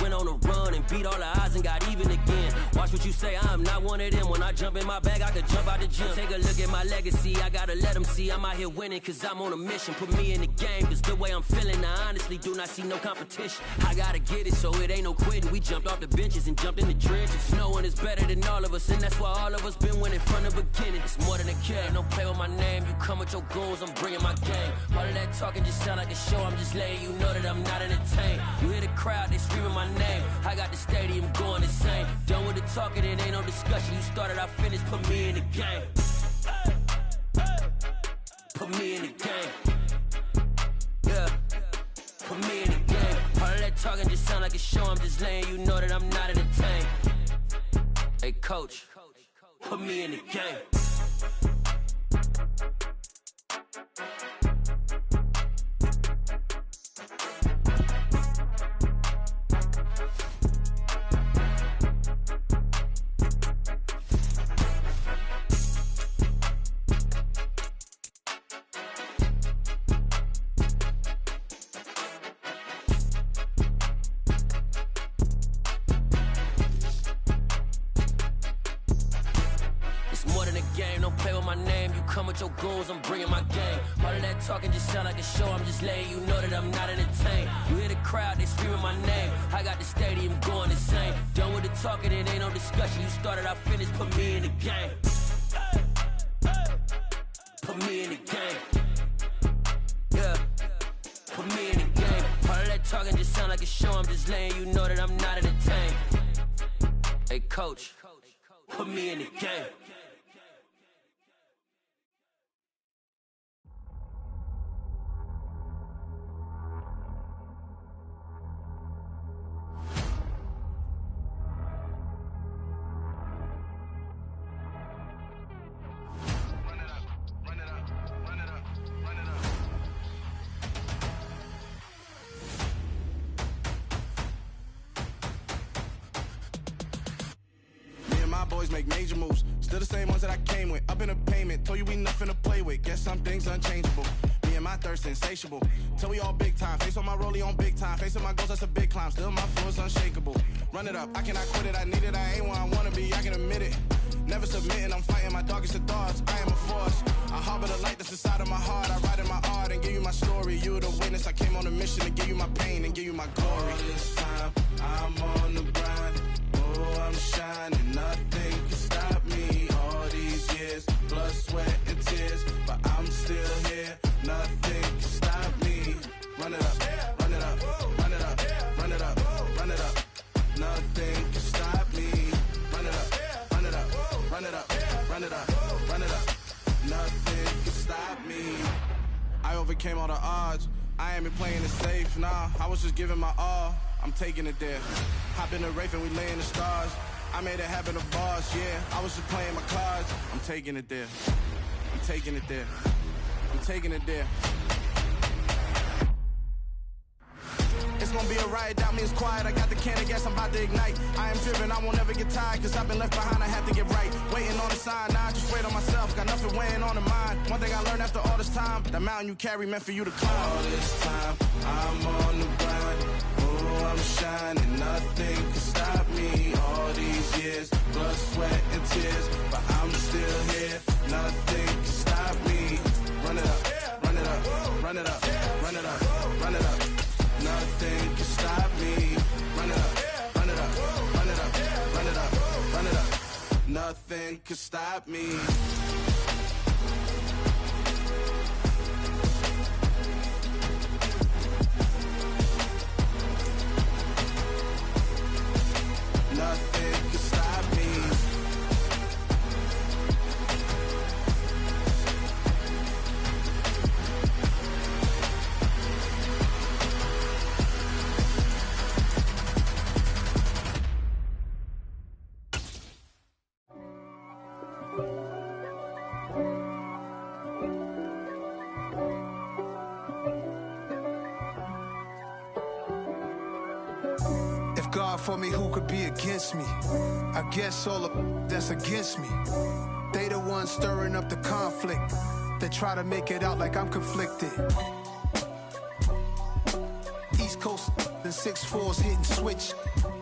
went on a run and beat all the odds and got even again. Watch what you say, I'm not one of them. When I jump in my bag, I could jump out the gym. Take a look at my legacy, I gotta let them see I'm out here winning, cause I'm on a mission. Put me in the game, cause the way I'm feeling, I honestly do not see no competition. I gotta get it, so it ain't no quitting. We jumped off the benches and jumped in the trenches. No one is better than all of us, and that's why all of us been winning from the beginning. It's more than a game, don't play with my name. You come with your goons, I'm bringing my game. All of that talking just sound like a show, I'm just letting you know that I'm not entertained. You hear the crowd, they screaming my name. I got the stadium going insane. Done with the talking, it ain't no discussion. You started, I finished, put me in the game. Put me in the game. Yeah, put me in the game. All of that talking just sound like a show, I'm just letting you know that I'm not entertained. Hey coach, put me in the game. Your goals, I'm bringing my game. All of that talking just sound like a show, I'm just letting you know that I'm not entertained. You hear the crowd, they screaming my name. I got the stadium going insane. Done with the talking, it ain't no discussion. You started, I finished, put me in the game. Put me in the game. Yeah, put me in the game. All of that talking just sound like a show, I'm just letting you know that I'm not entertained. Hey coach, put me in the game. Make major moves, still the same ones that I came with. Up in a payment, told you we nothing to play with. Guess some things unchangeable. Me and my thirst insatiable. Till we all big time. Face on my rollie on big time. Facing my goals, that's a big climb. Still my flow is unshakable. Run it up, I cannot quit it. I need it, I ain't where I wanna be. I can admit it. Never submitting, I'm fighting my darkest of thoughts. I am a force. I harbor the light that's inside of my heart. I write in my art and give you my story. You the witness. I came on a mission to give you my pain and give you my glory. All this time, I'm on the grind. Oh, I'm shining. Nothing can stop me. All these years, blood, sweat, and tears, but I'm still here. Nothing can stop me. Run it up, run it up, run it up, run it up, run it up. Nothing can stop me. Run it up, run it up, run it up, run it up, run it up. Nothing can stop me. I overcame all the odds. I ain't been playing it safe, nah. I was just giving my all. I'm taking it there. Hop in the Wraith and we lay in the stars. I made it happen to bars, yeah. I was just playing my cards. I'm taking it there. I'm taking it there. I'm taking it there. It's gonna be a riot, doubt me it's quiet. I got the can of gas, I'm about to ignite. I am driven, I won't ever get tired, cause I've been left behind, I have to get right. Waiting on the sign, now I just wait on myself. Got nothing weighing on the mind. One thing I learned after all this time, that mountain you carry meant for you to climb. All this time, I'm on the grind. Oh, I'm shining, nothing can stop me. All these years, blood, sweat, and tears, but I'm still here. Nothing can stop me. Run it up, run it up, run it up, run it up, run it up. Nothing can stop me. Run it up, run it up, run it up, run it up, run it up. Nothing can stop me. Nothing can stop me. God for me, who could be against me? I guess all the that's against me. They the ones stirring up the conflict. They try to make it out like I'm conflicted. East Coast and 6'4s hitting switch.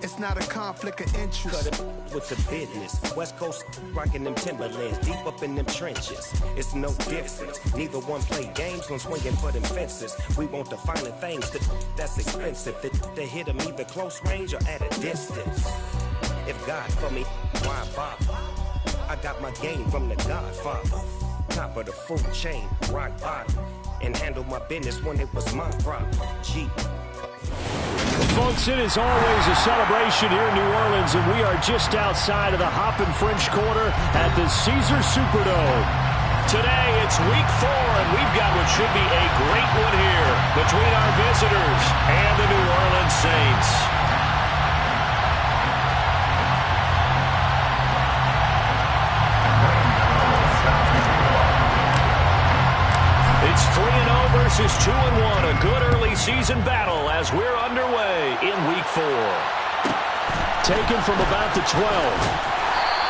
It's not a conflict of interest. Cut it with the business. West Coast rocking them Timberlands, deep up in them trenches. It's no difference. Neither one play games when swinging for them fences. We want the finer things that's expensive. They hit them either close range or at a distance. If God for me, why bother? I got my game from the Godfather. Top of the food chain, rock bottom. And handle my business when it was my problem. Folks, it is always a celebration here in New Orleans, and we are just outside of the Hoppin' French Quarter at the Caesars Superdome. Today, it's week 4, and we've got what should be a great one here between our visitors and the New Orleans Saints. It's 3-0 versus 2-1, a good early season battle as we're underway in week 4. Taken from about the 12.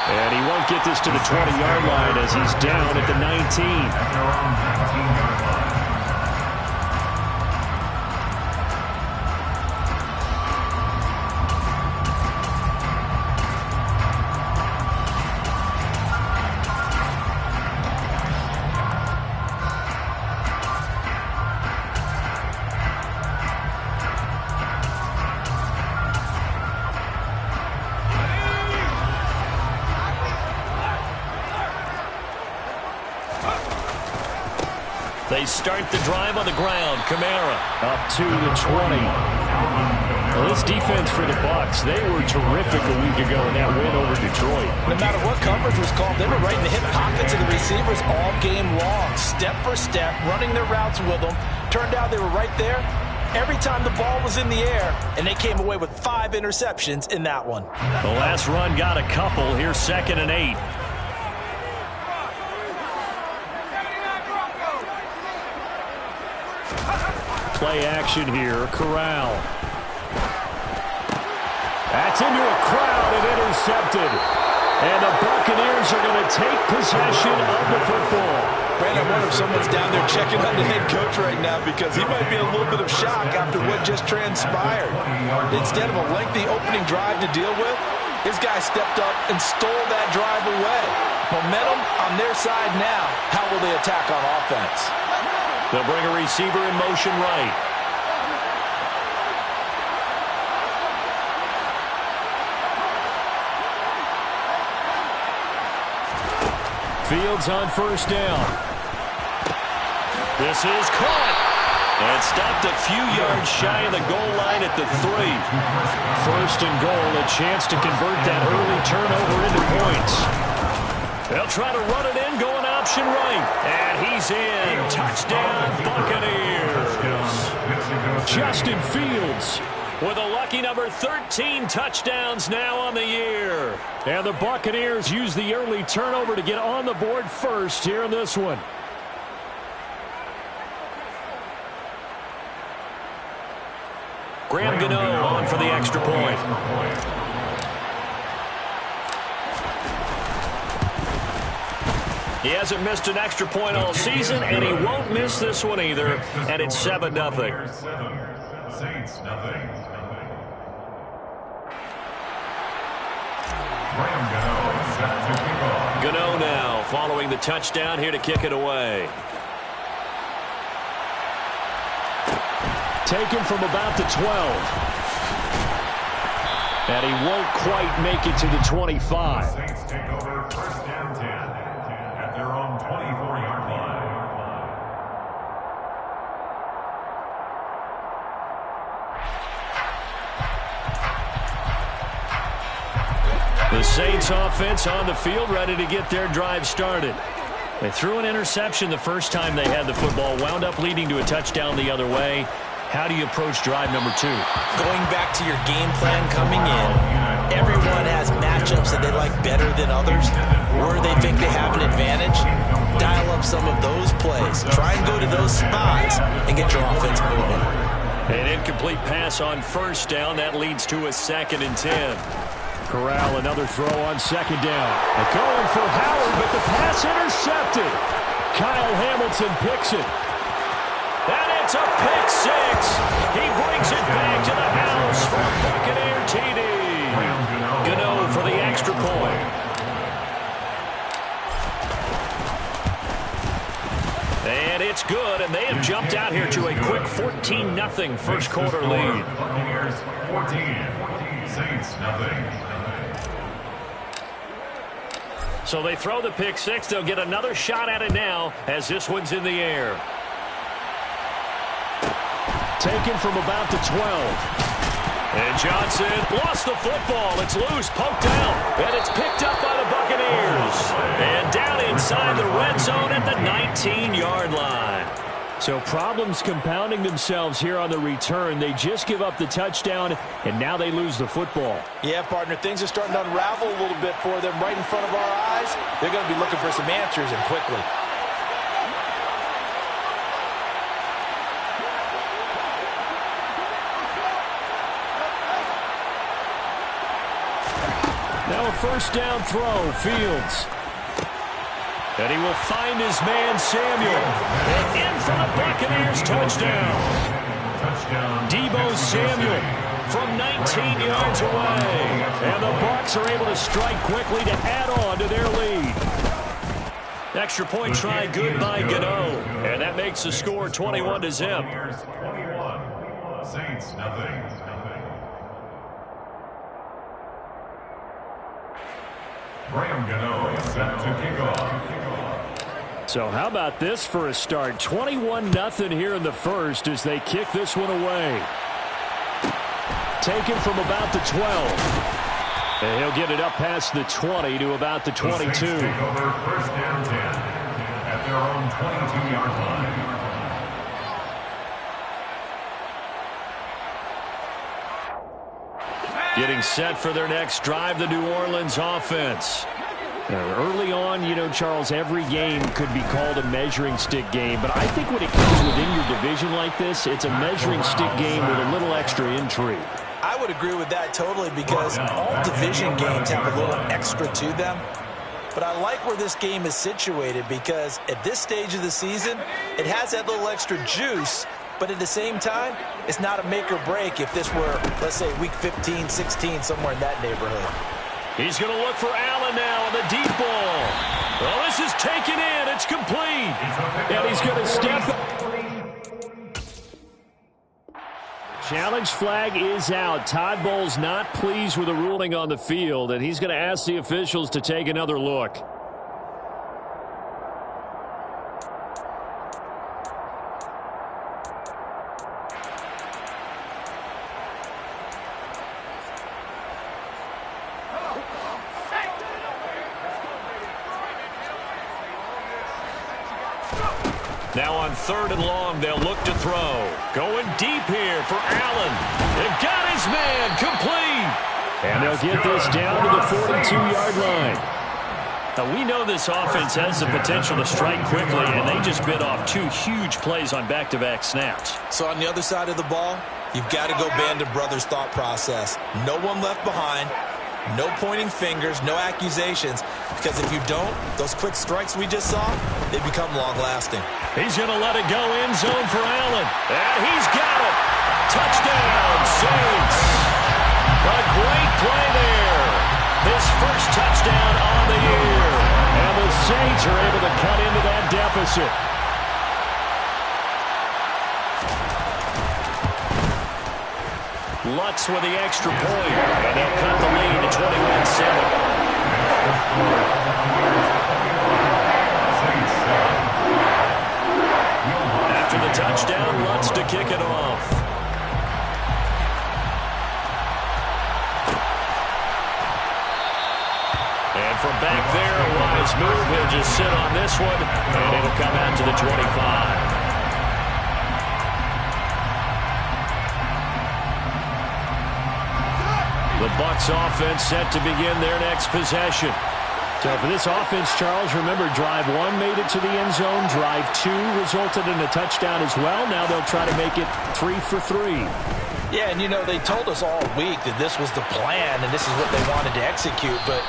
And he won't get this to the 20-yard line as he's down at the 19. They start the drive on the ground. Kamara up to the 20. Well, this defense for the Bucs, they were terrific a week ago in that win over Detroit. No matter what coverage was called, they were right in the hip pockets of the receivers all game long, step for step, running their routes with them. Turned out they were right there every time the ball was in the air, and they came away with 5 interceptions in that one. The last run got a couple. Here's 2nd and 8. Play action here. Corral. That's into a crowd and intercepted. And the Buccaneers are going to take possession of the football. Brandon, I wonder if someone's down there checking on the head coach right now because he might be in a little bit of shock after what just transpired. Instead of a lengthy opening drive to deal with, his guy stepped up and stole that drive away. Momentum on their side now. How will they attack on offense? They'll bring a receiver in motion right. Fields on first down. This is caught. And stopped a few yards shy of the goal line at the 3. First and goal, a chance to convert that early turnover into points. They'll try to run it in, going option right. And he's in. Touchdown, Buccaneers. Justin Fields with a lucky number 13 touchdowns now on the year. And the Buccaneers use the early turnover to get on the board first here in this one. Graham Gano on for the extra point. He hasn't missed an extra point all season, and he won't miss this one either. And it's 7-0. Saints nothing. Gano now following the touchdown here to kick it away. Taken from about the 12. And he won't quite make it to the 25. Saints take over 1st and 10 at their own 24-yard line. The Saints offense on the field, ready to get their drive started. They threw an interception the first time they had the football, wound up leading to a touchdown the other way. How do you approach drive number 2? Going back to your game plan coming in, everyone has matchups that they like better than others, where they think they have an advantage. Dial up some of those plays. Try and go to those spots and get your offense moving. An incomplete pass on first down. That leads to a 2nd and 10. Corral, another throw on 2nd down. They're going for Howard, but the pass intercepted. Kyle Hamilton picks it. And it's It's a pick six. He brings it back to the house for a Buccaneer TD. Gano for the extra point. And it's good, and they have jumped out here to a quick 14-0 first quarter lead. Buccaneers 14, Saints nothing. So they throw the pick six. They'll get another shot at it now as this one's in the air. Taken from about the 12. And Johnson lost the football. It's loose, poked out, and it's picked up by the Buccaneers. And down inside the red zone at the 19-yard line. So problems compounding themselves here on the return. They just give up the touchdown, and now they lose the football. Yeah, partner, things are starting to unravel a little bit for them right in front of our eyes. They're going to be looking for some answers, and quickly. Now a first down throw, Fields. And he will find his man, Samuel. And in for the Buccaneers, touchdown. Deebo Samuel from 19 yards away. And the Bucs are able to strike quickly to add on to their lead. Extra point try good by Gano. And that makes the score 21-0. 21, Saints nothing. Graham Gano set to kick off. So how about this for a start? 21-0 here in the first as they kick this one away. Taken from about the 12. And he'll get it up past the 20 to about the 22. The Saints take over first down 10 at their own 22-yard line. Getting set for their next drive, the New Orleans offense. Early on, you know, Charles, every game could be called a measuring stick game. But I think when it comes within your division like this, it's a measuring stick game with a little extra intrigue. I would agree with that totally because all division games have a little extra to them. But I like where this game is situated because at this stage of the season, it has that little extra juice. But at the same time, it's not a make or break if this were, let's say, week 15, 16, somewhere in that neighborhood. He's going to look for Allen now on the deep ball. Well, this is taken in. It's complete. And he's going to step. Challenge flag is out. Todd Bowles not pleased with the ruling on the field, and he's going to ask the officials to take another look. Now on 3rd and long, they'll look to throw. Going deep here for Allen. They've got his man complete. And they'll get this down to the 42-yard line. Now, we know this offense has the potential to strike quickly, and they just bit off 2 huge plays on back-to-back snaps. So on the other side of the ball, you've got to go Band of Brothers thought process. No one left behind. No pointing fingers, no accusations, because if you don't, those quick strikes we just saw, they become long-lasting. He's going to let it go end zone for Allen. And he's got it. Touchdown, Saints. A great play there. His first touchdown on the year. And the Saints are able to cut into that deficit. Lutz with the extra point. And they'll cut the lead to 21-7. After the touchdown, Lutz to kick it off. And from back there, a wise move. He'll just sit on this one, and it'll come out to the 25. The Bucs offense set to begin their next possession. So for this offense, Charles, remember, drive 1 made it to the end zone. Drive 2 resulted in a touchdown as well. Now they'll try to make it 3 for 3. Yeah, and you know, they told us all week that this was the plan and this is what they wanted to execute. But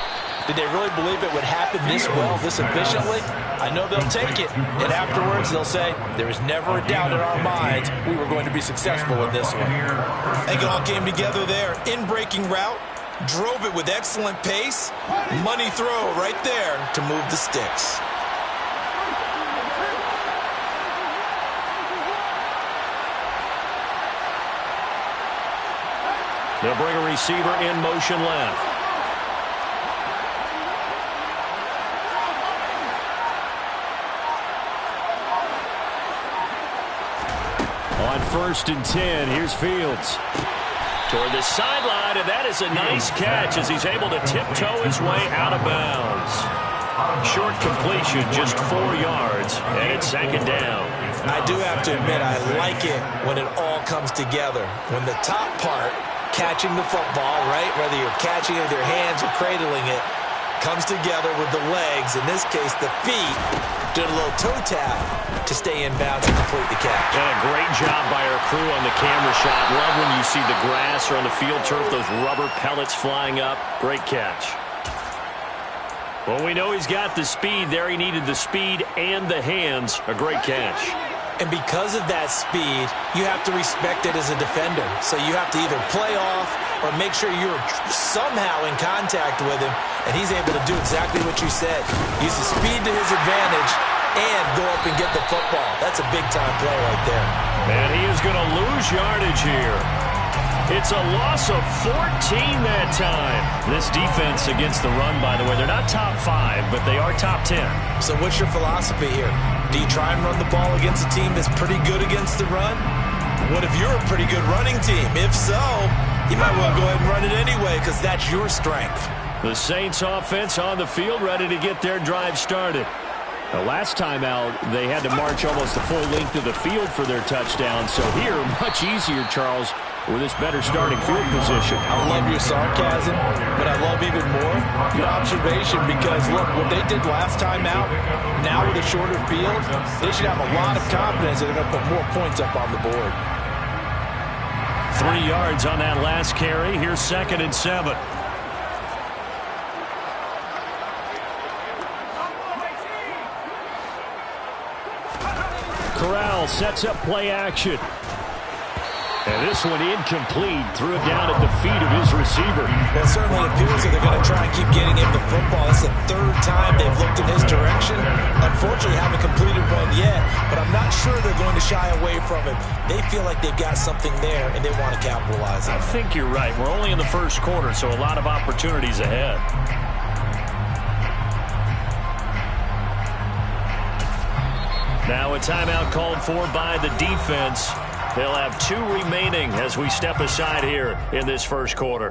Did they really believe it would happen this well, this efficiently? I know they'll take it, and afterwards they'll say, there was never a doubt in our minds we were going to be successful in this one. I think it all came together there. In-breaking route, drove it with excellent pace, money throw right there to move the sticks. They'll bring a receiver in motion left. On 1st and 10, here's Fields. Toward the sideline, and that is a nice catch as he's able to tiptoe his way out of bounds. Short completion, just 4 yards, and it's 2nd down. I do have to admit, I like it when it all comes together. When the top part, catching the football, right, whether you're catching it with your hands or cradling it, comes together with the legs, in this case the feet, did a little toe tap to stay in bounds and complete the catch. And a great job by our crew on the camera shot. Love when you see the grass or on the field turf, those rubber pellets flying up. Great catch. Well, we know he's got the speed there. He needed the speed and the hands. A great catch. And because of that speed, you have to respect it as a defender. So you have to either play off or make sure you're somehow in contact with him, and he's able to do exactly what you said. Use the speed to his advantage and go up and get the football. That's a big-time play right there. And he is going to lose yardage here. It's a loss of 14 that time. This defense against the run, by the way, they're not top 5, but they are top 10. So what's your philosophy here? Do you try and run the ball against a team that's pretty good against the run? What if you're a pretty good running team? If so, you might well go ahead and run it anyway because that's your strength. The Saints offense on the field ready to get their drive started. The last time out, they had to march almost the full length of the field for their touchdown. So here, much easier, Charles, with this better starting field position. I love your sarcasm, but I love even more your observation because, look, what they did last time out, now with a shorter field, they should have a lot of confidence that they're going to put more points up on the board. 3 yards on that last carry. Here's 2nd and 7. Corral sets up play action. And this one incomplete. Threw it down at the feet of his receiver. Well, it certainly appears that they're going to try and keep getting him the football. It's the 3rd time they've looked in his direction. Unfortunately, haven't completed one yet, but I'm not sure they're going to shy away from it. They feel like they've got something there, and they want to capitalize on it. I think you're right. We're only in the 1st quarter, so a lot of opportunities ahead. Now a timeout called for by the defense. They'll have 2 remaining as we step aside here in this 1st quarter.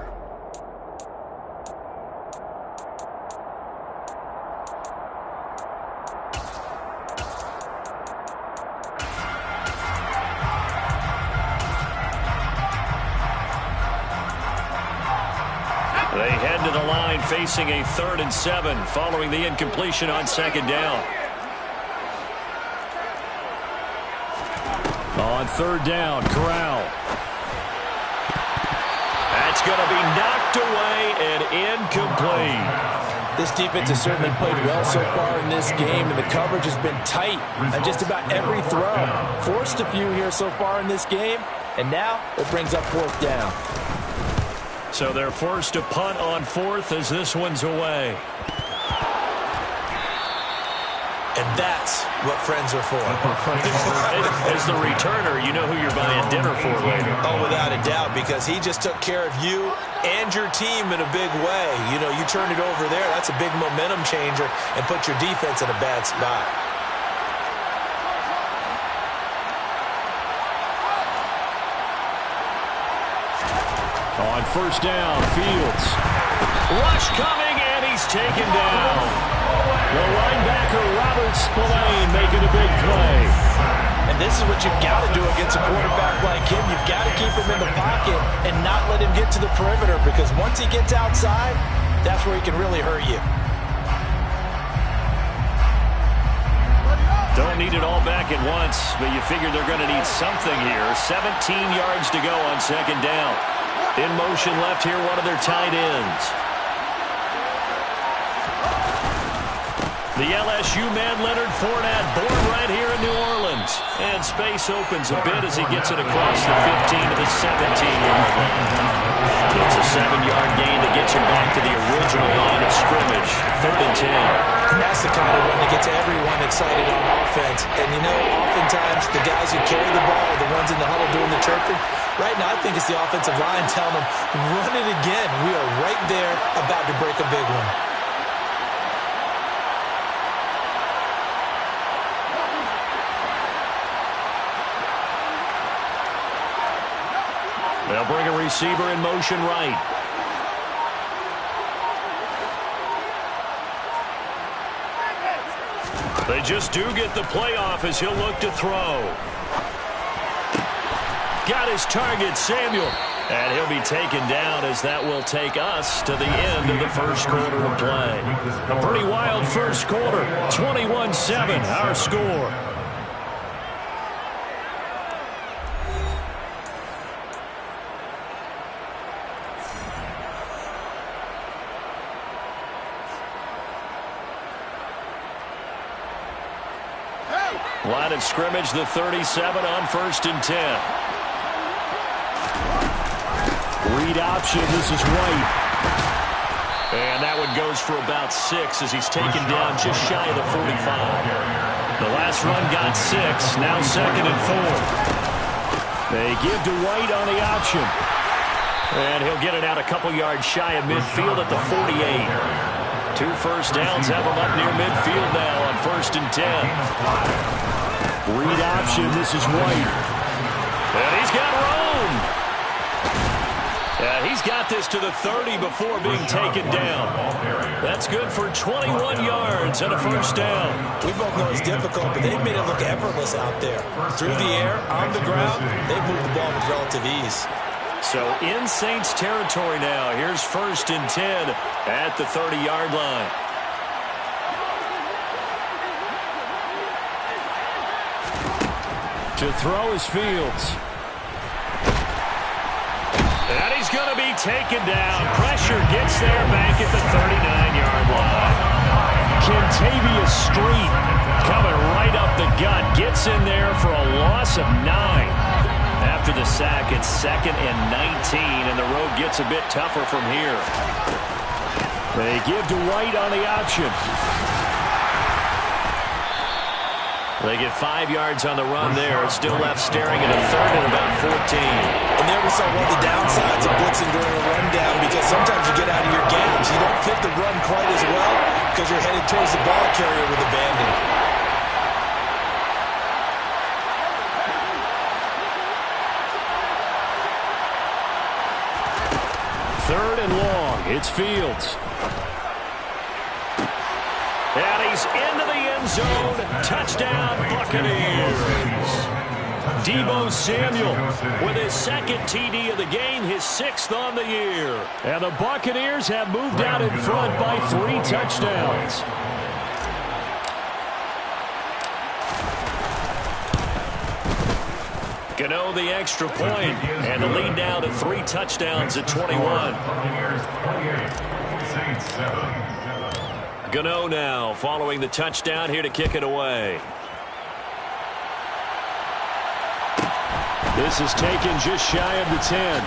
They head to the line facing a 3rd and 7 following the incompletion on 2nd down. On 3rd down, Corral. That's going to be knocked away and incomplete. This defense has certainly played well so far in this game, and the coverage has been tight on just about every throw. Forced a few here so far in this game, and now it brings up 4th down. So they're forced to punt on 4th as this one's away. And that's what friends are for. As the returner, you know who you're buying dinner for later. Oh, without a doubt, because he just took care of you and your team in a big way. You know, you turn it over there, that's a big momentum changer and put your defense in a bad spot. On 1st down, Fields. Rush coming, and he's taken down. The linebacker, Robert Spillane, making a big play. And this is what you've got to do against a quarterback like him. You've got to keep him in the pocket and not let him get to the perimeter, because once he gets outside, that's where he can really hurt you. Don't need it all back at once, but you figure they're going to need something here. 17 yards to go on 2nd down. In motion left here, one of their tight ends. The LSU man, Leonard Fournette, born right here in New Orleans. And space opens a bit as he gets it across the 15 to the 17-yard line. It's a 7-yard gain that gets him back to the original line of scrimmage. 3rd and 10. And that's the kind of run that gets everyone excited on offense. And, you know, oftentimes the guys who carry the ball are the ones in the huddle doing the chirping. Right now, I think it's the offensive line telling them, run it again. We are right there about to break a big one. They'll bring a receiver in motion right. They just do get the playoff as he'll look to throw. Got his target, Samuel. And he'll be taken down as that will take us to the end of the first quarter of play. A pretty wild first quarter. 21-7, our score. Line of scrimmage, the 37 on 1st and 10. Read option, this is White. And that one goes for about 6 as he's taken down just shy of the 45. The last run got 6, now 2nd and 4. They give to White on the option. And he'll get it out a couple yards shy of midfield at the 48. 2 first downs have him up near midfield now on 1st and 10. Read option, this is White. And he's got room. Yeah, he's got this to the 30 before being taken down. That's good for 21 yards and a first down. We both know it's difficult, but they've made it look effortless out there. Through the air, on the ground, they've moved the ball with relative ease. So in Saints territory now. Here's 1st and 10 at the 30-yard line. To throw is Fields. And he's going to be taken down. Pressure gets there back at the 39-yard line. Kentavious Street coming right up the gut. Gets in there for a loss of 9. After the sack, it's 2nd and 19, and the road gets a bit tougher from here. They give to White on the option. They get 5 yards on the run there. It's still left staring at a 3rd and about 14. And there we saw one of the downsides of blitzing during a rundown, because sometimes you get out of your games. You don't fit the run quite as well because you're headed towards the ball carrier with abandon. Third and long. It's Fields. And he's into the end zone. Touchdown, Buccaneers. Deebo Samuel with his 2nd TD of the game, his 6th on the year. And the Buccaneers have moved out in front by 3 touchdowns. Gano the extra point, and the lead now to 3 touchdowns at 21. Gano now following the touchdown here to kick it away. This is taken just shy of the 10.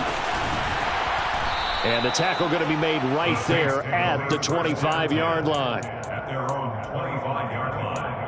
And the tackle going to be made right there at the 25-yard line. At their own 25-yard line.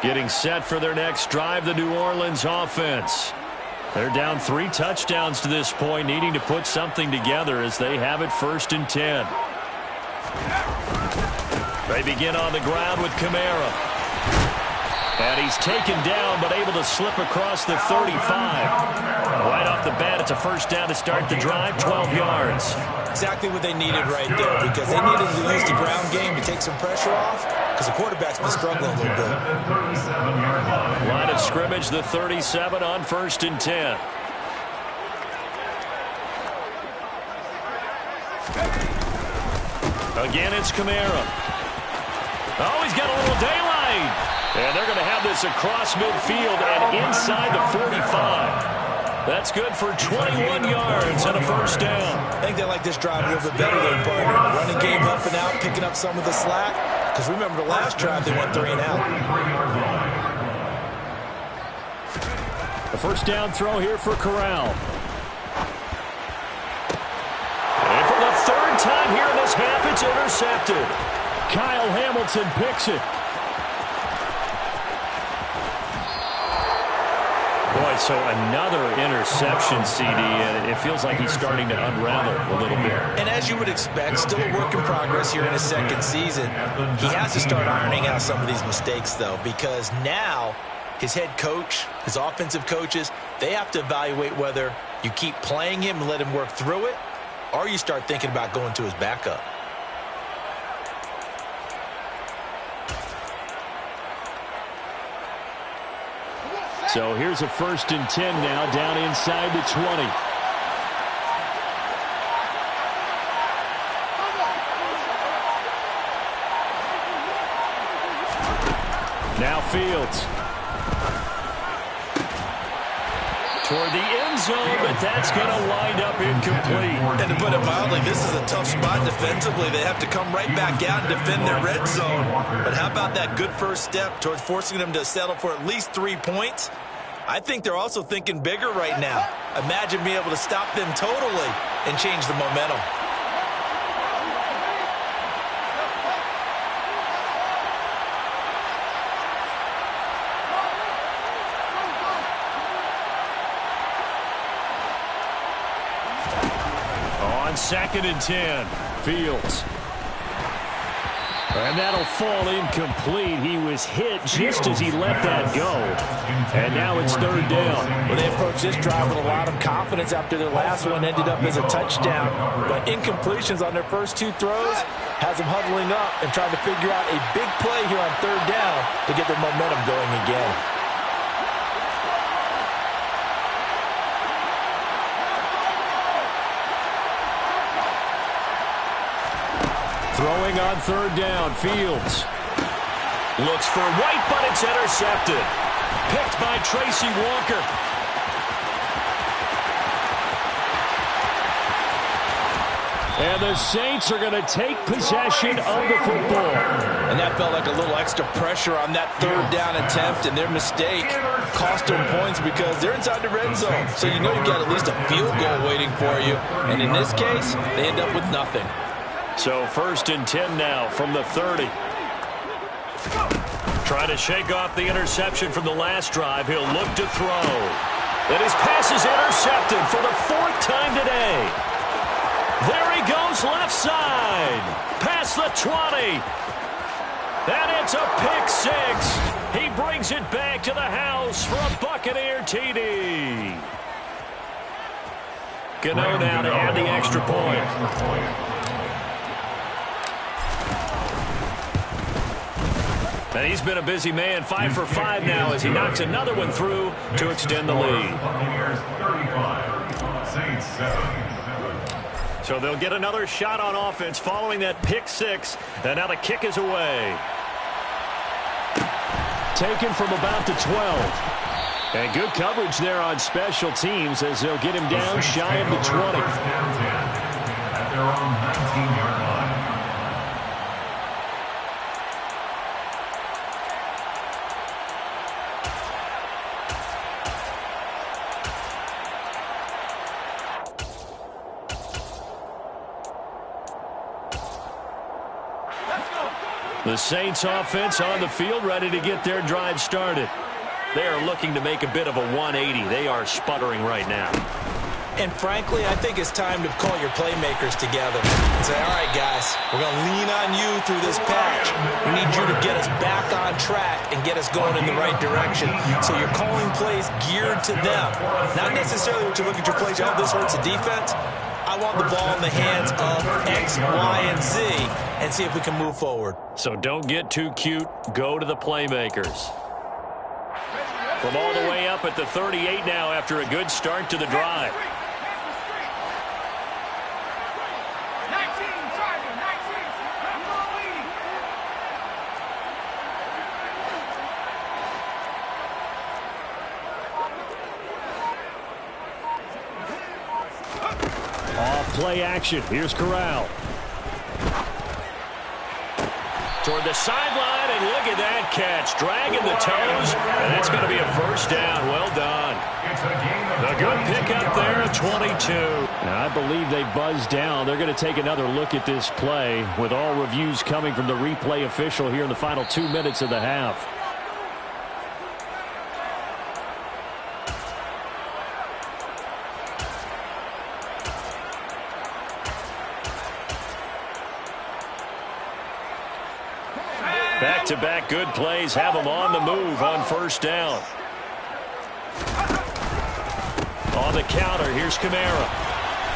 Getting set for their next drive, the New Orleans offense. They're down 3 touchdowns to this point, needing to put something together as they have it 1st and 10. They begin on the ground with Kamara. And he's taken down, but able to slip across the 35. Right off the bat, it's a first down to start the drive, 12 yards. Exactly what they needed right there, because they needed to use the ground game to take some pressure off, because the quarterback's been struggling a little bit. Line of scrimmage, the 37 on 1st and 10. Again, it's Kamara. Oh, he's got a little daylight. And they're going to have this across midfield and inside the 45. That's good for 21 yards and a first down. I think they like this drive a little bit better than partner. Running game helping out, picking up some of the slack. Because remember the last drive, they went 3 and out. The first down throw here for Corral. And for the 3rd time here in this half, it's intercepted. Kyle Hamilton picks it. Boy, so another interception, CD, and it feels like he's starting to unravel a little bit. And as you would expect, still a work in progress here in his 2nd season. He has to start ironing out some of these mistakes, though, because now his head coach, his offensive coaches, they have to evaluate whether you keep playing him and let him work through it, or you start thinking about going to his backup. So here's a 1st and 10 now, down inside the 20. Now Fields. Toward the end zone, but that's going to wind up incomplete. And to put it mildly, this is a tough spot defensively. They have to come right back out and defend their red zone. But how about that good first step towards forcing them to settle for at least 3 points? I think they're also thinking bigger right now. Imagine being able to stop them totally and change the momentum. On 2nd and 10, Fields. And that'll fall incomplete. He was hit just as he let that go. And now it's 3rd down. Well, they approached this drive with a lot of confidence after their last one ended up as a touchdown. But incompletions on their first 2 throws has them huddling up and trying to figure out a big play here on 3rd down to get their momentum going again. Throwing on 3rd down, Fields. Looks for White, but it's intercepted. Picked by Tracy Walker. And the Saints are going to take possession of the football. And that felt like a little extra pressure on that 3rd down attempt, and their mistake cost them points because they're inside the red zone. So you know you've got at least a field goal waiting for you. And in this case, they end up with nothing. So 1st and 10 now from the 30. Trying to shake off the interception from the last drive. He'll look to throw. And his pass is intercepted for the 4th time today. There he goes left side. Past the 20. And it's a pick 6. He brings it back to the house for a Buccaneer TD. Gano now to add the extra point. And he's been a busy man, 5 for 5 now as he knocks another one through to extend the lead. So they'll get another shot on offense following that pick 6. And now the kick is away. Taken from about the 12. And good coverage there on special teams as they'll get him down shy of the 20. At their own 19-yard line. The Saints offense on the field ready to get their drive started. They are looking to make a bit of a 180. They are sputtering right now. And frankly, I think it's time to call your playmakers together and say, all right, guys, we're going to lean on you through this patch. We need you to get us back on track and get us going in the right direction. So you're calling plays geared to them. Not necessarily what you look at your plays, oh, this hurts the defense. I want the ball in the hands of X, Y, and Z and see if we can move forward. So don't get too cute. Go to the playmakers. From all the way up at the 38 now after a good start to the drive. Play action. Here's Corral. Toward the sideline, and look at that catch. Dragging the toes, and that's going to be a first down. Well done. A good pickup there at 22. Now, I believe they buzzed down. They're going to take another look at this play with all reviews coming from the replay official here in the final 2 minutes of the half. Back-to-back good plays have them on the move on first down. On the counter, here's Kamara.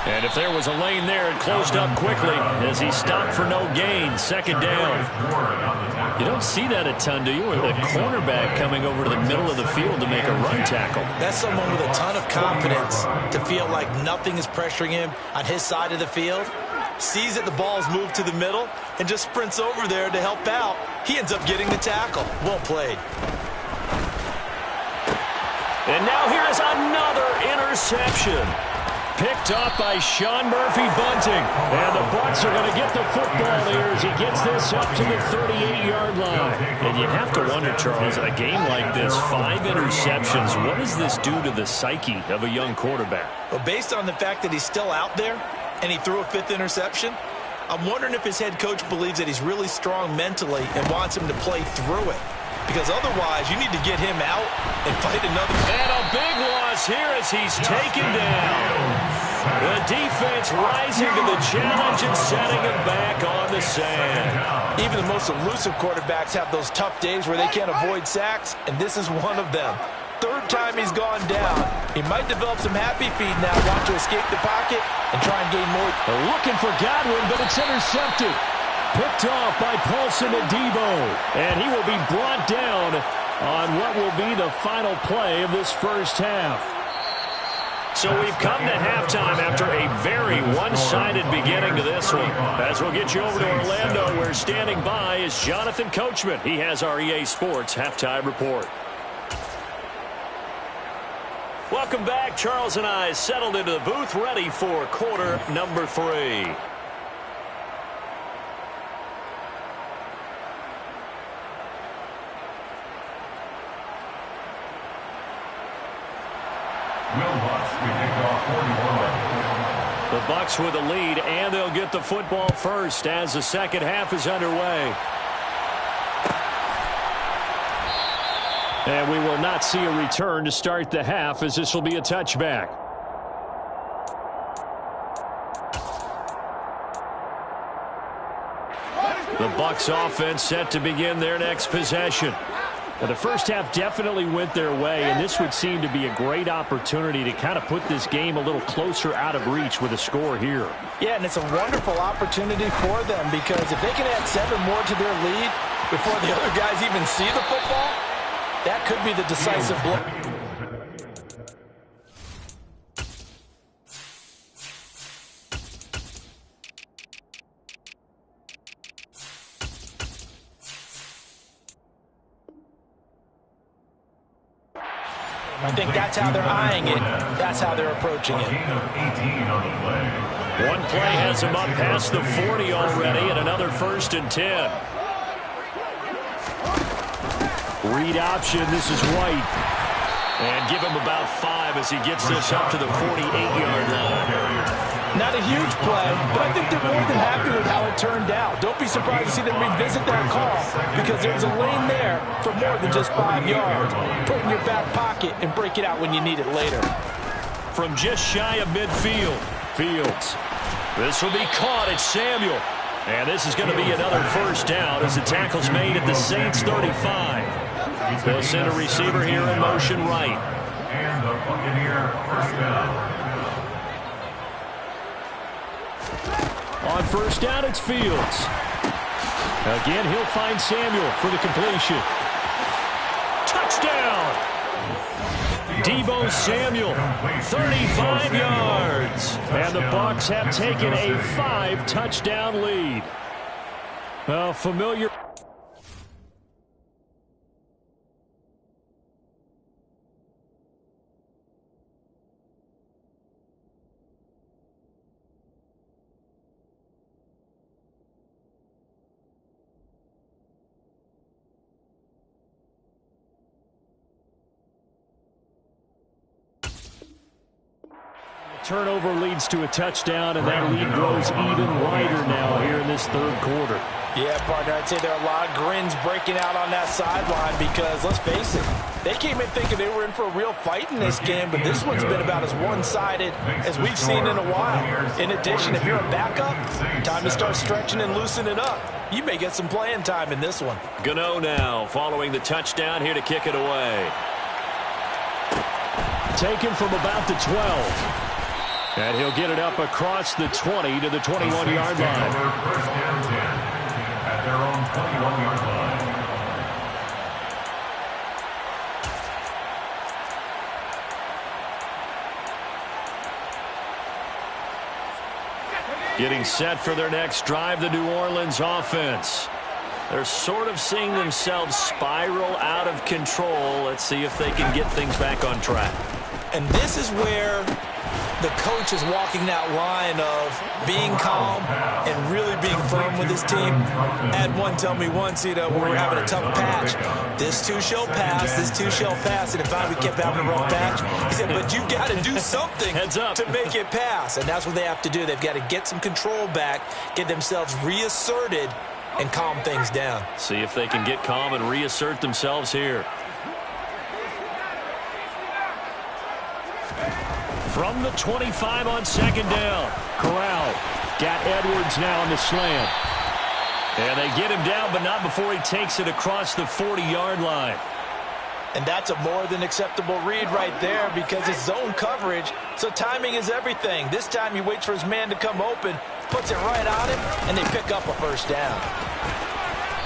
And if there was a lane there, it closed up quickly as he stopped for no gain. Second down. You don't see that a ton, do you? With a cornerback coming over to the middle of the field to make a run tackle. That's someone with a ton of confidence to feel like nothing is pressuring him on his side of the field. Sees that the ball's moved to the middle and just sprints over there to help out. He ends up getting the tackle. Well played. And now here is another interception. Picked off by Sean Murphy-Bunting. And the Bucs are going to get the football here as he gets this up to the 38-yard line. And you have to wonder, Charles, a game like this, 5 interceptions, what does this do to the psyche of a young quarterback? Well, based on the fact that he's still out there and he threw a 5th interception, I'm wondering if his head coach believes that he's really strong mentally and wants him to play through it. Because otherwise, you need to get him out and fight another. And a big loss here as he's taken down. The defense rising to the challenge and setting him back on the sand. Even the most elusive quarterbacks have those tough days where they can't avoid sacks, and this is one of them. 3rd time he's gone down. He might develop some happy feet now, want to escape the pocket and try and gain more. They're looking for Godwin, but it's intercepted. Picked off by Paulson Adebo. And he will be brought down on what will be the final play of this first half. So we've come to halftime after a very one-sided beginning to this one. As we'll get you over to Orlando, where standing by is Jonathan Coachman. He has our EA Sports Halftime Report. Welcome back. Charles and I settled into the booth, ready for quarter number 3. The Bucs with a lead, and they'll get the football first as the second half is underway. And we will not see a return to start the half, as this will be a touchback. The Bucs offense set to begin their next possession. Now, the first half definitely went their way, and this would seem to be a great opportunity to kind of put this game a little closer out of reach with a score here. Yeah, and it's a wonderful opportunity for them, because if they can add 7 more to their lead before the other guys even see the football, that could be the decisive blow. I think that's how they're eyeing it. That's how they're approaching it. One play has him up past the 40 already, and another 1st and 10. Read option, this is White. And give him about 5 as he gets this up to the 48-yard line. Not a huge play, but I think they're more than happy with how it turned out. Don't be surprised to see them revisit that call, because there's a lane there for more than just 5 yards. Put it in your back pocket and break it out when you need it later. from just shy of midfield. Fields. This will be caught at Samuel. And this is going to be another first down as the tackle's made at the Saints 35. They'll send a receiver here in motion right. And the Buccaneer first down. On first down, it's Fields. Again, he'll find Samuel for the completion. Touchdown! Deebo Samuel, 35 yards. And the Bucs have taken a 5-touchdown lead. Well, familiar. Turnover leads to a touchdown, and that lead grows even wider now here in this third quarter. Yeah, partner, I'd say there are a lot of grins breaking out on that sideline because, let's face it, they came in thinking they were in for a real fight in this game, but this one's been about as one-sided as we've seen in a while. In addition, if you're a backup, time to start stretching and loosening up. You may get some playing time in this one. Gano now following the touchdown here to kick it away. Taken from about the 12. And he'll get it up across the 20 to the 21-yard line. First down 10 at their own 21-yard line. Getting set for their next drive, the New Orleans offense. They're sort of seeing themselves spiral out of control. Let's see if they can get things back on track. And this is where the coach is walking that line of being calm and really being firm with his team. Had one tell me once, when we were having a tough patch, this too shall pass, this too shall pass, and if we kept having a rough patch, he said, but you got to do something to make it pass, and that's what they have to do. They've got to get some control back, get themselves reasserted, and calm things down. See if they can get calm and reassert themselves here. From the 25 on second down. Corral got Edwards now on the slant. And they get him down, but not before he takes it across the 40-yard line. And that's a more than acceptable read right there because it's zone coverage, so timing is everything. This time he waits for his man to come open, puts it right on him, and they pick up a first down.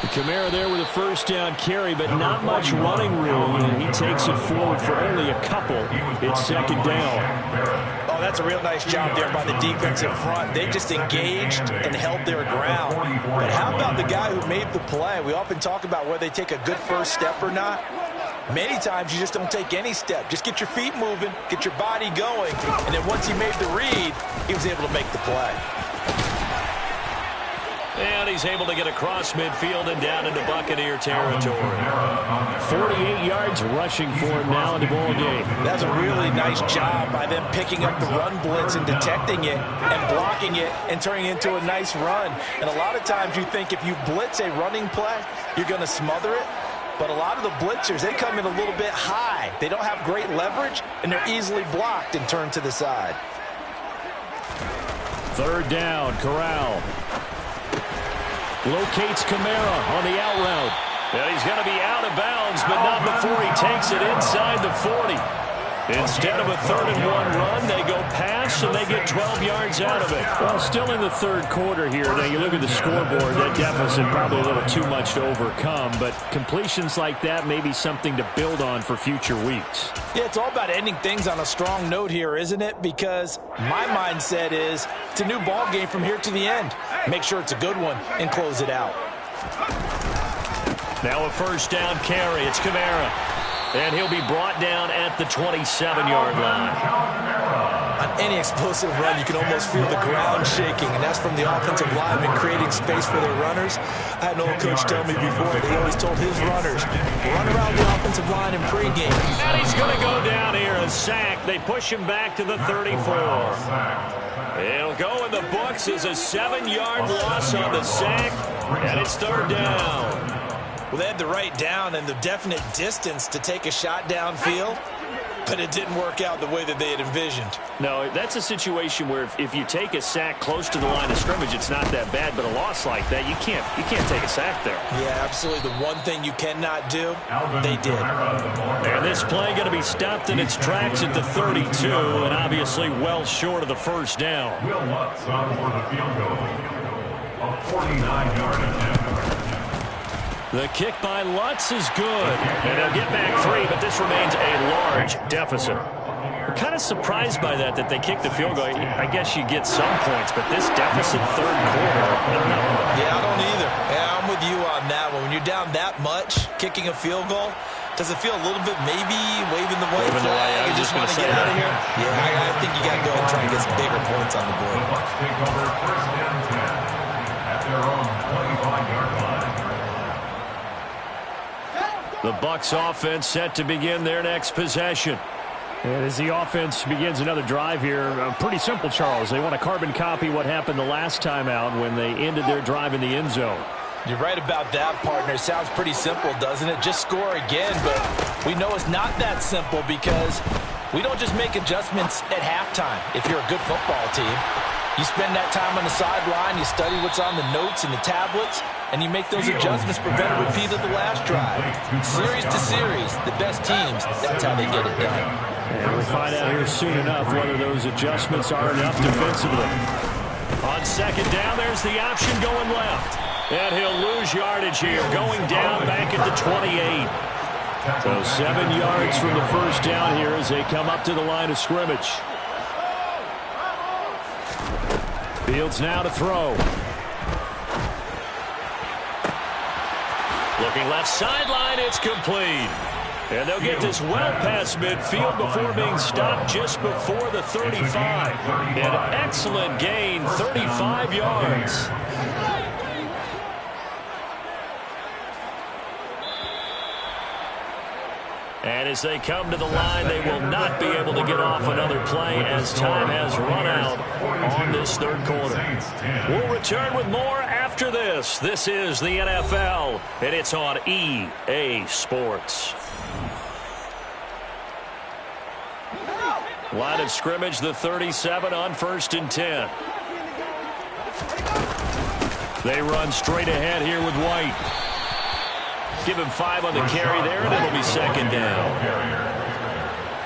Kamara there with a first down carry, but not much running room, and he takes it forward for only a couple. It's second down. Oh, that's a real nice job there by the defense in front. They just engaged and held their ground. But how about the guy who made the play? We often talk about whether they take a good first step or not. Many times you just don't take any step. Just get your feet moving, get your body going, and then once he made the read, he was able to make the play. And he's able to get across midfield and down into Buccaneer territory. 48 yards rushing for him now in the ball game. That's a really nice job by them picking up the run blitz and detecting it and blocking it and turning it into a nice run. And a lot of times you think if you blitz a running play, you're going to smother it. But a lot of the blitzers, they come in a little bit high. They don't have great leverage, and they're easily blocked and turned to the side. Third down, Corral. Locates Kamara on the out route. And he's going to be out of bounds, but not before he takes it inside the 40. Instead of a 3rd-and-1 run, they go pass, and they get 12 yards out of it. Well, still in the third quarter here. Now, you look at the scoreboard, that deficit probably a little too much to overcome, but completions like that may be something to build on for future weeks. Yeah, it's all about ending things on a strong note here, isn't it? Because my mindset is it's a new ball game from here to the end. Make sure it's a good one and close it out. Now a first down carry. It's Kamara. And he'll be brought down at the 27-yard line. On any explosive run, you can almost feel the ground shaking, and that's from the offensive linemen creating space for their runners. I had an old coach tell me before, they always told his runners, run around the offensive line in pregame. And he's going to go down here, a sack. They push him back to the 34. It'll go in the books as a 7-yard loss on the sack, and it's third down. Well, they had the right down and the definite distance to take a shot downfield. but it didn't work out the way that they had envisioned. No, that's a situation where if you take a sack close to the line of scrimmage, it's not that bad. But a loss like that, you can't take a sack there. Yeah, absolutely. The one thing you cannot do, they did. And this play going to be stopped in its tracks at the 32, and obviously well short of the first down. Will Lutz on for the field goal. A 49-yard attempt. The kick by Lutz is good. And they'll get back 3, but this remains a large deficit. I'm kind of surprised by that they kicked the field goal. I guess you get some points, but this deficit third quarter, I don't know. Yeah, I don't either. Yeah, I'm with you on that one. When you're down that much, kicking a field goal, does it feel a little bit maybe waving the white flag? You just want to get out of here? Yeah, I think you got to go and try and get some bigger points on the board. The Bucs take over first and 10 at their own 25-yard line. The Bucs offense set to begin their next possession. And as the offense begins another drive here, pretty simple, Charles. They want to carbon copy what happened the last time out when they ended their drive in the end zone. You're right about that, partner. Sounds pretty simple, doesn't it? Just score again, but we know it's not that simple because we don't just make adjustments at halftime if you're a good football team. You spend that time on the sideline, you study what's on the notes and the tablets, and you make those adjustments, prevent a repeat of the last drive. Series to series, the best teams, that's how they get it done. And we'll find out here soon enough whether those adjustments are enough defensively. On second down, there's the option going left. And he'll lose yardage here, going down back at the 28. So 7 yards from the first down here as they come up to the line of scrimmage. Fields now to throw. Looking left sideline, it's complete. And they'll get this well past midfield before being stopped just before the 35. An excellent gain, 35 yards. And as they come to the line, they will not be able to get off another play as time has run out on this third quarter. We'll return with more after this. This is the NFL, and it's on EA Sports. Line of scrimmage, the 37 on 1st and 10. They run straight ahead here with White. Give him 5 on the carry there, and it'll be second down.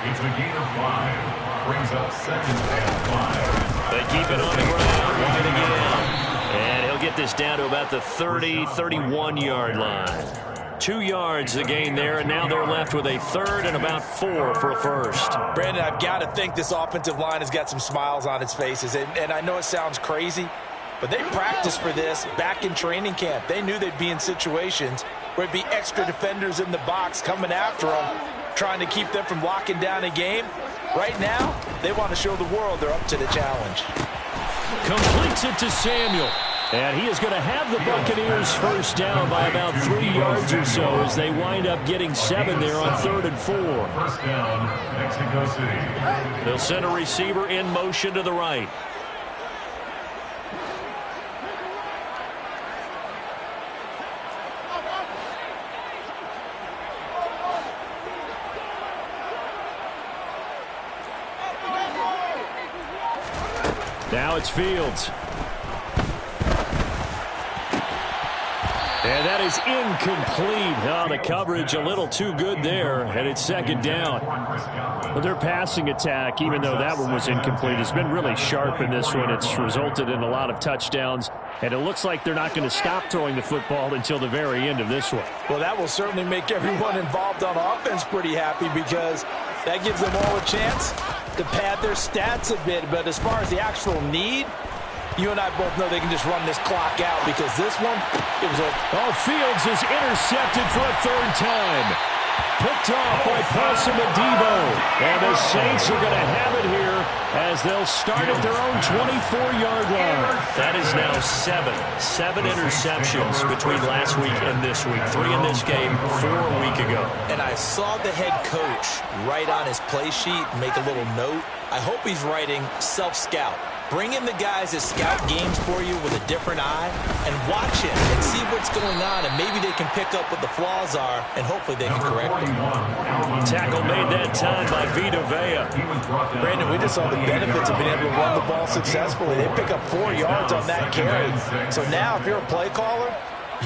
It's a gain of 5. Brings up 2nd and 5. They keep it on the ground. White again. And he'll get this down to about the 30, 31-yard line. 2 yards the gain there, and now they're left with a third and about 4 for a first. Brandon, I've got to think this offensive line has got some smiles on its faces, and I know it sounds crazy, but they practiced for this back in training camp. They knew they'd be in situations where it'd be extra defenders in the box coming after them, trying to keep them from locking down a game. Right now, they want to show the world they're up to the challenge. Completes it to Samuel. And he is going to have the Buccaneers first down by about 3 yards or so as they wind up getting 7 there on 3rd and 4. First down, Mexico City. They'll send a receiver in motion to the right. Now it's Fields. And that is incomplete. Oh, the coverage a little too good there, and it's second down. But their passing attack, even though that one was incomplete, has been really sharp in this one. It's resulted in a lot of touchdowns, and it looks like they're not going to stop throwing the football until the very end of this one. Well, that will certainly make everyone involved on offense pretty happy because that gives them all a chance to pad their stats a bit. But as far as the actual need, you and I both know they can just run this clock out because this one, it was a... Oh, Fields is intercepted for a third time. Picked off by Paulson Adebo. And the Saints are going to have it here as they'll start at their own 24-yard line. That is now 7 interceptions between last week and this week. 3 in this game, 4 a week ago. And I saw the head coach write on his play sheet, make a little note. I hope he's writing self-scout Bring in the guys that scout games for you with a different eye and watch it and see what's going on, and maybe they can pick up what the flaws are, and hopefully they can correct them. Tackle made that time by Vita Vea. Brandon, we just saw the benefits of being able to run the ball successfully. They pick up 4 yards on that carry. So now if you're a play caller,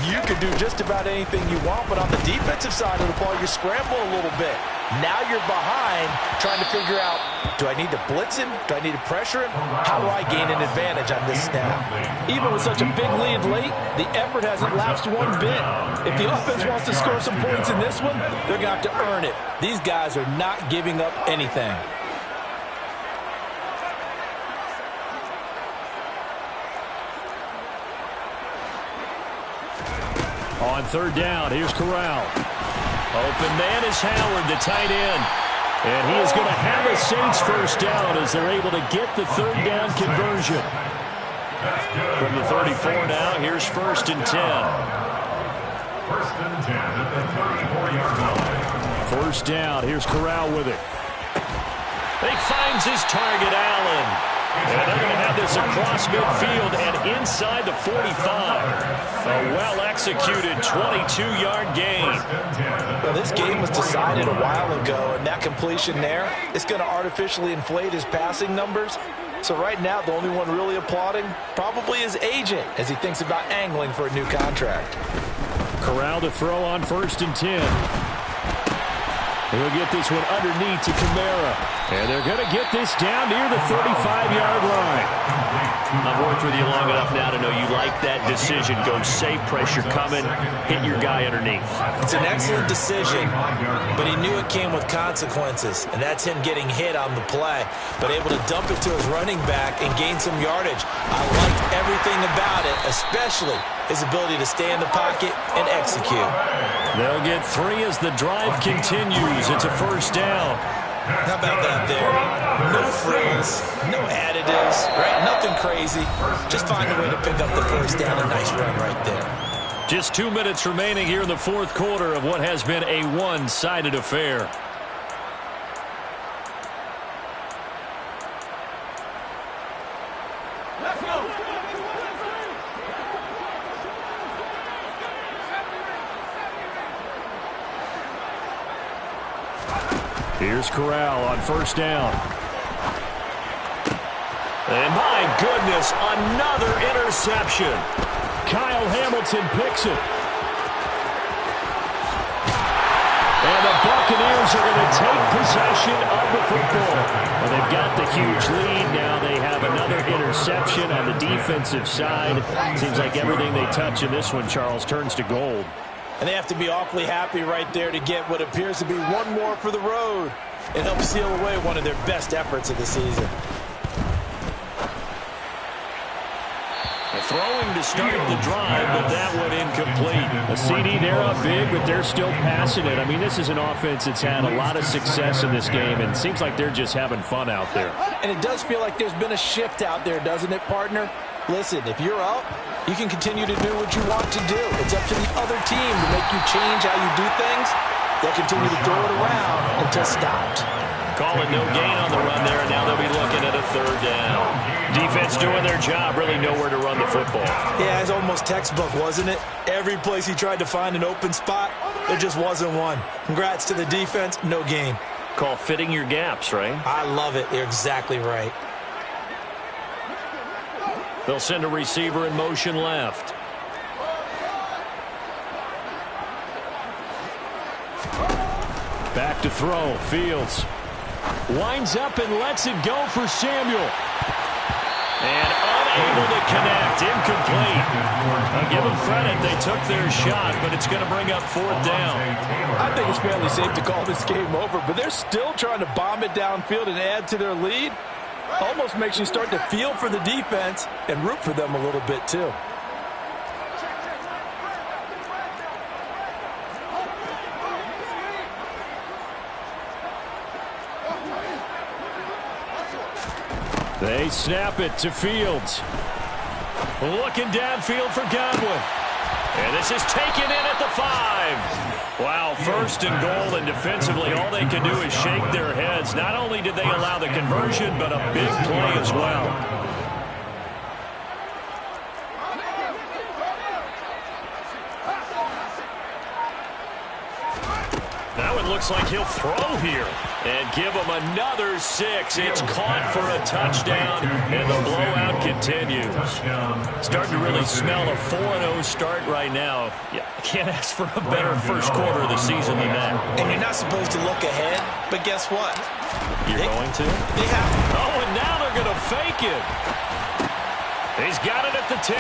you can do just about anything you want, but on the defensive side of the ball, you scramble a little bit. Now you're behind trying to figure out, do I need to blitz him? Do I need to pressure him? How do I gain an advantage on this snap? Even with such a big lead late, the effort hasn't lapsed one bit. If the offense wants to score some points in this one, they're going to have to earn it. These guys are not giving up anything. On third down, here's Corral. Open man is Howard, the tight end. And he is going to have a Saints first down as they're able to get the third down conversion. From the 34 now, here's 1st and 10. 1st and 10 at the 34-yard line. First down, here's Corral with it. He finds his target, Allen. And they're going to have this across midfield and inside the 45. A well-executed 22-yard gain. Well, this game was decided a while ago, and that completion there is going to artificially inflate his passing numbers. So right now, the only one really applauding probably his agent as he thinks about angling for a new contract. Corral to throw on 1st and 10. He'll get this one underneath to Kamara. And they're going to get this down near the 35-yard line. I've worked with you long enough now to know you like that decision. Go safe, pressure coming, hit your guy underneath. It's an excellent decision, but he knew it came with consequences, and that's him getting hit on the play, but able to dump it to his running back and gain some yardage. I liked everything about it, especially his ability to stay in the pocket and execute. They'll get 3 as the drive continues. It's a first down. How about that there? No frills, no additives, right? Nothing crazy. Just find a way to pick up the first down. A nice run right there. Just 2 minutes remaining here in the fourth quarter of what has been a one-sided affair. Here's Corral on first down. And my goodness, another interception. Kyle Hamilton picks it. And the Buccaneers are going to take possession of the football. Well, they've got the huge lead. Now they have another interception on the defensive side. Seems like everything they touch in this one, Charles, turns to gold. And they have to be awfully happy right there to get what appears to be one more for the road and help seal away one of their best efforts of the season. Throwing to start the drive, but that one incomplete. A CD, they're up big, but they're still passing it. I mean, this is an offense that's had a lot of success in this game, and it seems like they're just having fun out there. And it does feel like there's been a shift out there, doesn't it, partner? Listen, if you're up, you can continue to do what you want to do. It's up to the other team to make you change how you do things. They'll continue to throw it around until stopped. Call it no gain on the run there, and now they'll be looking at a third down. Defense doing their job, really nowhere to run the football. Yeah, it's almost textbook, wasn't it? Every place he tried to find an open spot, there just wasn't one. Congrats to the defense, no gain. Call fitting your gaps, right? I love it. You're exactly right. They'll send a receiver in motion left. Back to throw, Fields. Winds up and lets it go for Samuel. And unable to connect, incomplete. I'll give them credit, they took their shot, but it's going to bring up fourth down. I think it's fairly safe to call this game over, but they're still trying to bomb it downfield and add to their lead. Almost makes you start to feel for the defense and root for them a little bit too. They snap it to Fields. Looking downfield for Godwin. And this is taken in at the 5. Wow, first and goal, and defensively all they can do is shake their heads. Not only did they allow the conversion, but a big play as well. Now it looks like he'll throw here and give him another 6. It's caught for a touchdown, and the blowout continues. Starting to really smell a 4-0 start right now. Yeah, can't ask for a better first quarter of the season than that. And you're not supposed to look ahead, but guess what? You're going to? They have to. Oh, and now they're going to fake it. He's got it at the 10.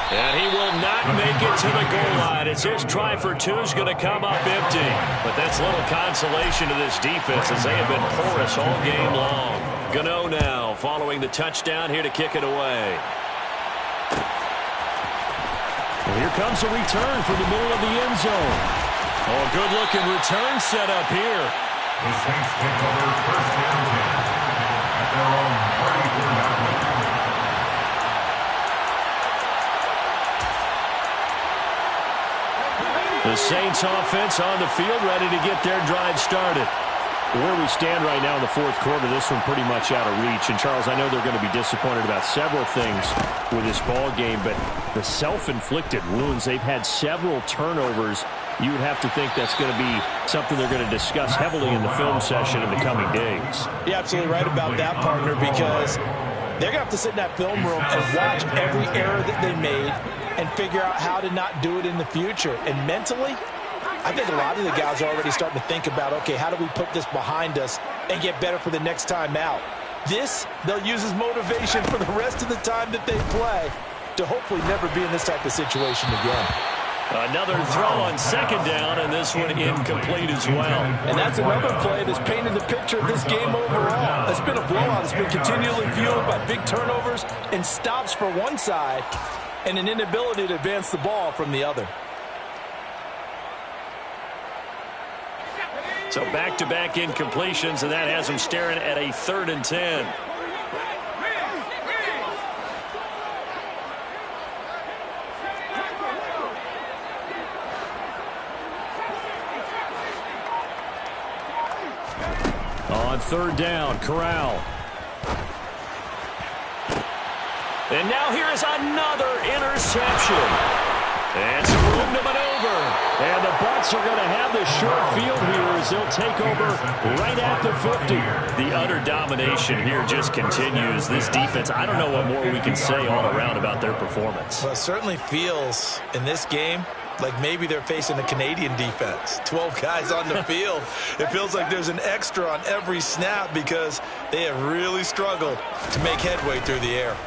And he will not make it to the goal line. It's his try for 2 is going to come up empty. But that's little consolation to this defense as they have been porous all game long. Gano now following the touchdown here to kick it away. Well, here comes a return from the middle of the end zone. Oh, good-looking return set up here. The Saints take over first and 10 at their own 34-yard line. The Saints offense on the field, ready to get their drive started. Where we stand right now in the fourth quarter, this one pretty much out of reach. And, Charles, I know they're going to be disappointed about several things with this ball game, but the self-inflicted wounds, they've had several turnovers. You would have to think that's going to be something they're going to discuss heavily in the film session in the coming days. You're absolutely right about that, partner, because they're going to have to sit in that film room and watch every error that they made and figure out how to not do it in the future. And mentally, I think a lot of the guys are already starting to think about, okay, how do we put this behind us and get better for the next time out? This, they'll use as motivation for the rest of the time that they play to hopefully never be in this type of situation again. Another throw on second down, and this one incomplete as well. And that's another play that's painted the picture of this game overall. It's been a blowout. It's been continually fueled by big turnovers and stops for one side and an inability to advance the ball from the other. So back-to-back incompletions, and that has them staring at a 3rd and 10. On 3rd down, Corral. And now here is another interception. And some room to maneuver. And the Bucs are going to have the short field here as they'll take over right at the 50. The utter domination here just continues. This defense, I don't know what more we can say all around about their performance. Well, it certainly feels in this game like maybe they're facing a Canadian defense. 12 guys on the field. It feels like there's an extra on every snap because they have really struggled to make headway through the air.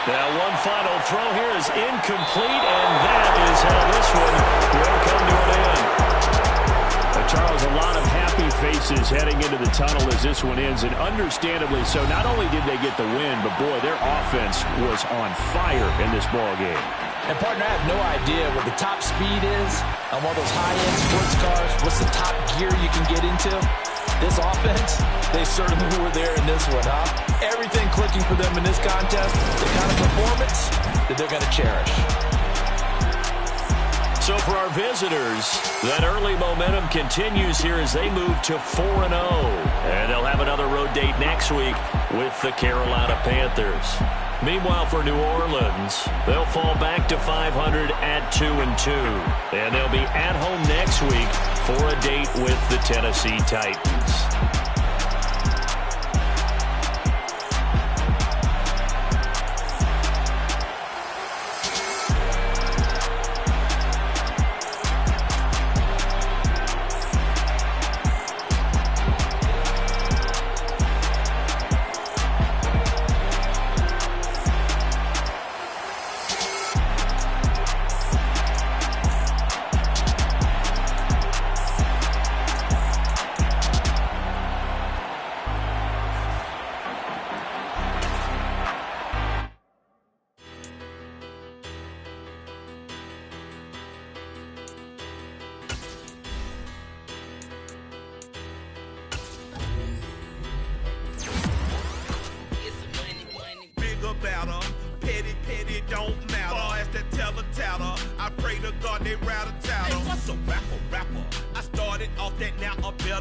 Now one final throw here is incomplete, and that is how this one will come to an end. Charles, a lot of happy faces heading into the tunnel as this one ends, and understandably so. Not only did they get the win, but boy, their offense was on fire in this ball game. And partner, I have no idea what the top speed is on one of those high-end sports cars. What's the top gear you can get into? This offense, they certainly were there in this one, huh? Everything clicking for them in this contest, the kind of performance that they're going to cherish. So for our visitors, that early momentum continues here as they move to 4-0. And they'll have another road date next week with the Carolina Panthers. Meanwhile, for New Orleans, they'll fall back to 500 at 2-2. And they'll be at home next week for a date with the Tennessee Titans.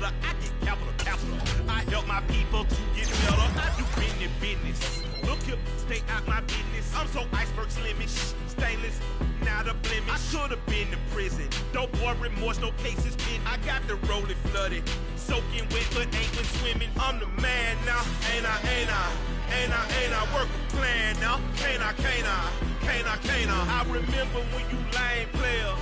I get capital. I help my my people to get better. I do business. Look here, stay out my business. I'm so iceberg slimish, stainless, not a blemish. I should have been to prison. Don't boy remorse, no cases pinned. I got the rolling flooded, soaking wet, but ain't been swimming. I'm the man now, ain't I work a plan now. Can't I? I remember when you lame player